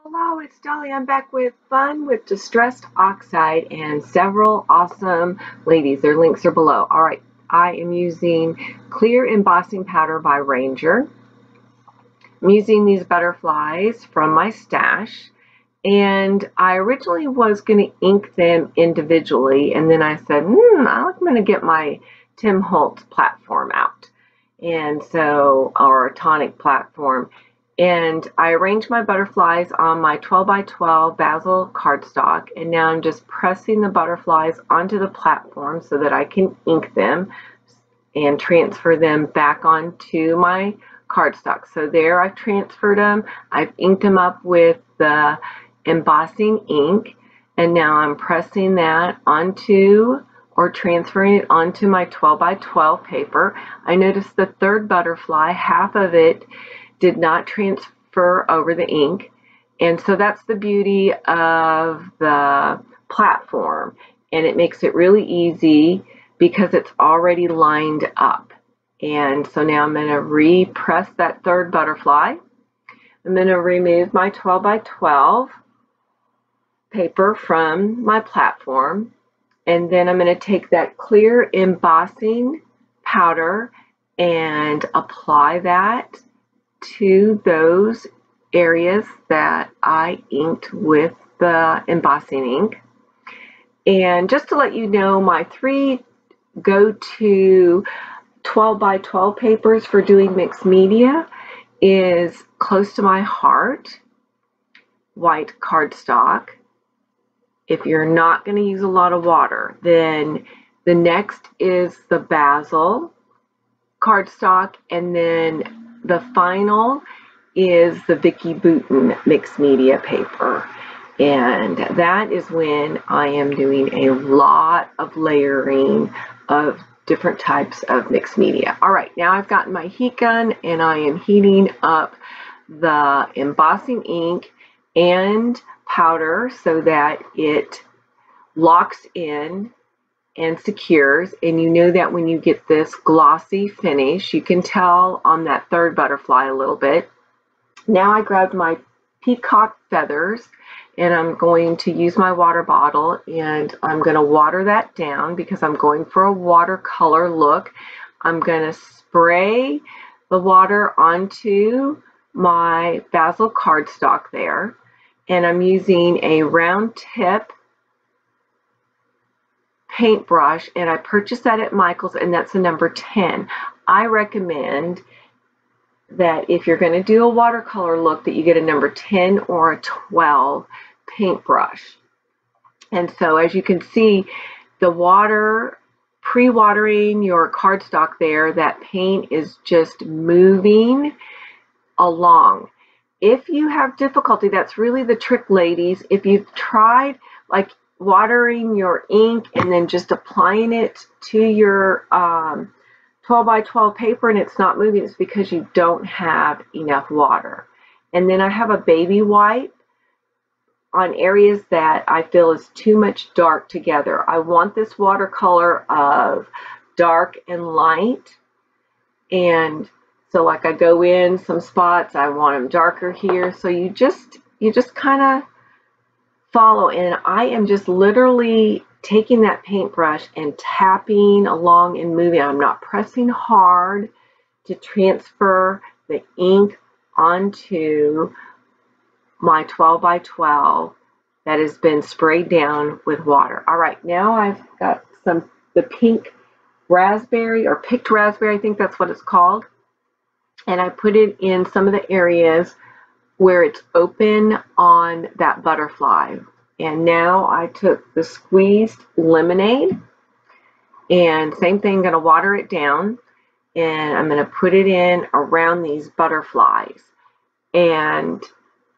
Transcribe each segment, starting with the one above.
Hello, it's Dolly. I'm back with Fun with Distressed Oxide and several awesome ladies. Their links are below. All right, I am using clear embossing powder by Ranger. I'm using these butterflies from my stash, and I originally was going to ink them individually, and then I said, I'm going to get my Tim Holtz platform out, and so, or a tonic platform. And I arranged my butterflies on my 12 by 12 basil cardstock, and now I'm just pressing the butterflies onto the platform so that I can ink them and transfer them back onto my cardstock. So there, I've transferred them. I've inked them up with the embossing ink, and now I'm pressing that onto or transferring it onto my 12 by 12 paper. I noticed the third butterfly, half of it did not transfer over the ink, and so that's the beauty of the platform, and it makes it really easy because it's already lined up. And so now I'm going to repress that third butterfly. I'm going to remove my 12 by 12 paper from my platform, and then I'm going to take that clear embossing powder and apply that to those areas that I inked with the embossing ink. And just to let you know, my three go-to 12 by 12 papers for doing mixed media is Close to My Heart, white cardstock. If you're not going to use a lot of water, then the next is the basil cardstock, and then the final is the Vicky Bouton mixed media paper. And that is when I am doing a lot of layering of different types of mixed media. All right, now I've gotten my heat gun and I am heating up the embossing ink and powder so that it locks in and secures, and you know that when you get this glossy finish, you can tell on that third butterfly a little bit. Now I grabbed my peacock feathers, and I'm going to use my water bottle, and I'm going to water that down because I'm going for a watercolor look. I'm going to spray the water onto my basil cardstock there, and I'm using a round tip paintbrush, and I purchased that at Michael's, and that's a number 10. I recommend that if you're going to do a watercolor look, that you get a number 10 or a 12 paintbrush. And so as you can see, the water, pre-watering your cardstock there, that paint is just moving along. If you have difficulty, that's really the trick, ladies. If you've tried like watering your ink and then just applying it to your 12 by 12 paper and it's not moving, it's because you don't have enough water. And then I have a baby wipe on areas that I feel is too much dark together. I want this watercolor of dark and light, and so like I go in some spots, I want them darker here, so you just kind of follow, and I am just literally taking that paintbrush and tapping along and moving. I'm not pressing hard to transfer the ink onto my 12 by 12 that has been sprayed down with water. All right, now I've got the pink raspberry, or picked raspberry, I think that's what it's called, and I put it in some of the areas where it's open on that butterfly. And now I took the squeezed lemonade, and same thing, going to water it down, and I'm going to put it in around these butterflies. And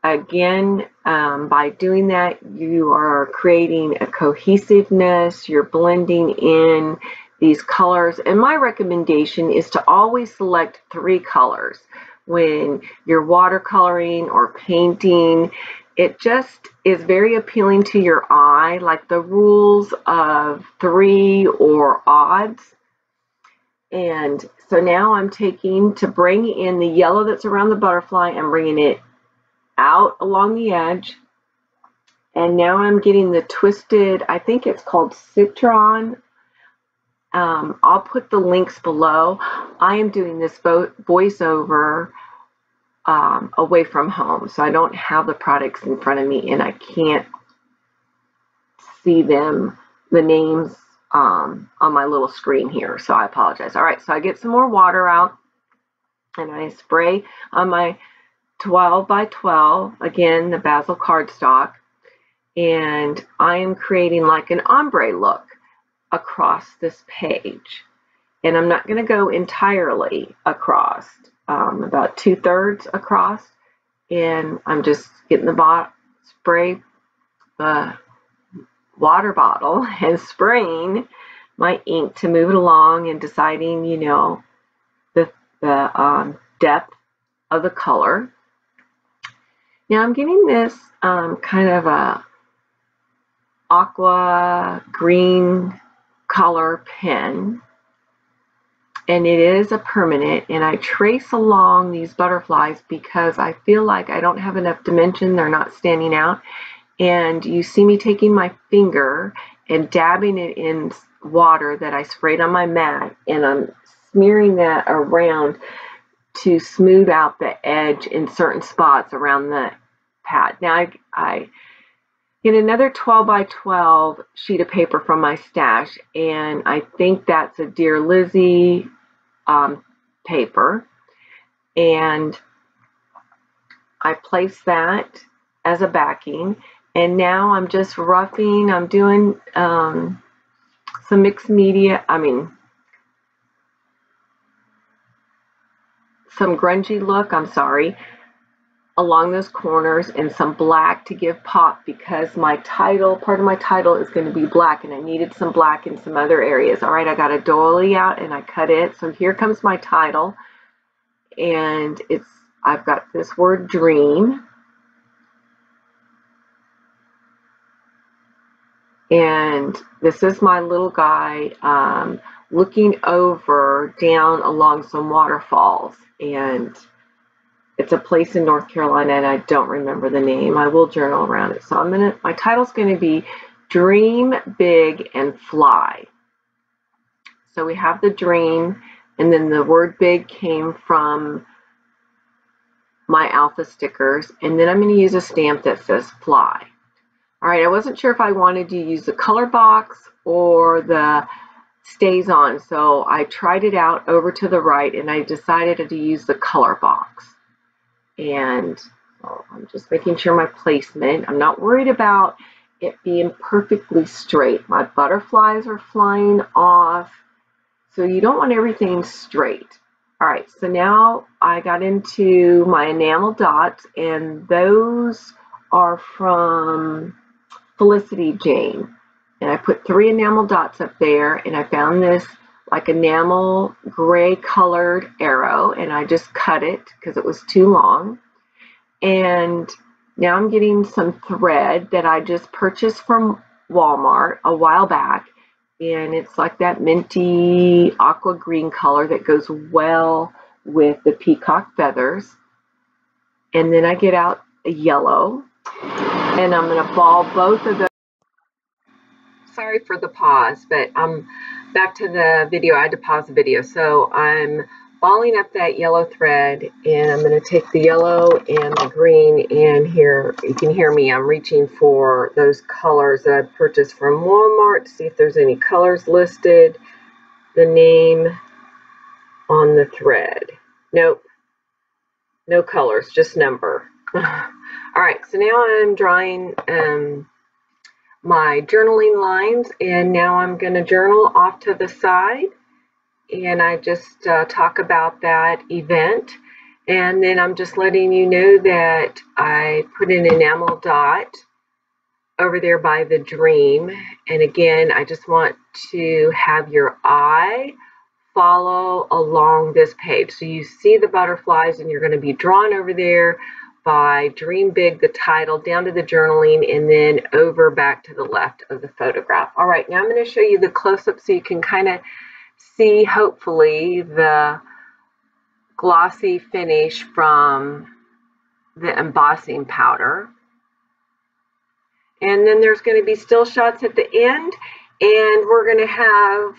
again, by doing that, you are creating a cohesiveness, you're blending in these colors. And my recommendation is to always select 3 colors when you're watercoloring or painting. It just is very appealing to your eye, like the rules of 3 or odds. And so now I'm taking to bring in the yellow that's around the butterfly and bringing it out along the edge. And now I'm getting the twisted, I think it's called Citron. I'll put the links below. I am doing this voiceover away from home, so I don't have the products in front of me and I can't see them, the names on my little screen here, so I apologize. All right, so I get some more water out and I spray on my 12 by 12, again, the basil cardstock, and I am creating like an ombre look across this page. And I'm not going to go entirely across, about 2/3 across, and I'm just getting the spray the water bottle and spraying my ink to move it along and deciding, you know, the depth of the color. Now I'm getting this kind of a aqua green color pen, and it is a permanent, and I trace along these butterflies because I feel like I don't have enough dimension, they're not standing out. And you see me taking my finger and dabbing it in water that I sprayed on my mat, and I'm smearing that around to smooth out the edge in certain spots around the pad. Now I get another 12 by 12 sheet of paper from my stash, and I think that's a Dear Lizzie paper, and I place that as a backing. And now I'm just roughing, I'm doing some mixed media, some grungy look, along those corners, and some black to give pop because my title, part of my title is going to be black, and I needed some black in some other areas. All right, I got a doily out and I cut it. So here comes my title, and I've got this word dream. And this is my little guy looking down along some waterfalls, and it's a place in North Carolina, and I don't remember the name. I will journal around it. So my title's going to be Dream Big and Fly. So we have the dream, and then the word big came from my alpha stickers, and then I'm going to use a stamp that says fly. All right, I wasn't sure if I wanted to use the color box or the stays on, so I tried it out over to the right, and I decided to use the color box. And I'm just making sure my placement, I'm not worried about it being perfectly straight. My butterflies are flying off, so you don't want everything straight. All right, so now I got into my enamel dots, and those are from Felicity Jane, and I put 3 enamel dots up there, and I found this like enamel gray colored arrow, and I just cut it because it was too long. And now I'm getting some thread that I just purchased from Walmart a while back, and it's like that minty aqua green color that goes well with the peacock feathers. And then I get out a yellow, and I'm going to ball both of those. Sorry for the pause, but I'm back to the video. I had to pause the video. So I'm balling up that yellow thread, and I'm going to take the yellow and the green, and here you can hear me. I'm reaching for those colors that I purchased from Walmart to see if there's any colors listed, the name on the thread. Nope, no colors, just number. All right, so now I'm drawing my journaling lines, and now I'm going to journal off to the side, and I just talk about that event, and then I'm just letting you know that I put an enamel dot over there by the dream. And again, I just want to have your eye follow along this page, so you see the butterflies, and you're going to be drawn over there by Dream Big, the title, down to the journaling, and then over back to the left of the photograph. All right, now I'm going to show you the close-up so you can kind of see, hopefully, the glossy finish from the embossing powder. And then there's going to be still shots at the end, and we're going to have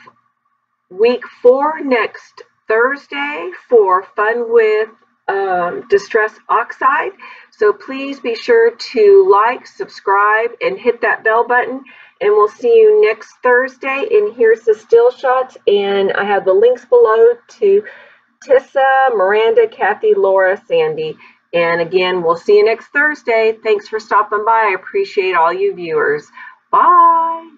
week 4 next Thursday for Fun with Distress Oxide. So please be sure to like, subscribe, and hit that bell button. And we'll see you next Thursday. And here's the still shots. And I have the links below to Tissa, Miranda, Kathy, Laura, Sandy. And again, we'll see you next Thursday. Thanks for stopping by. I appreciate all you viewers. Bye.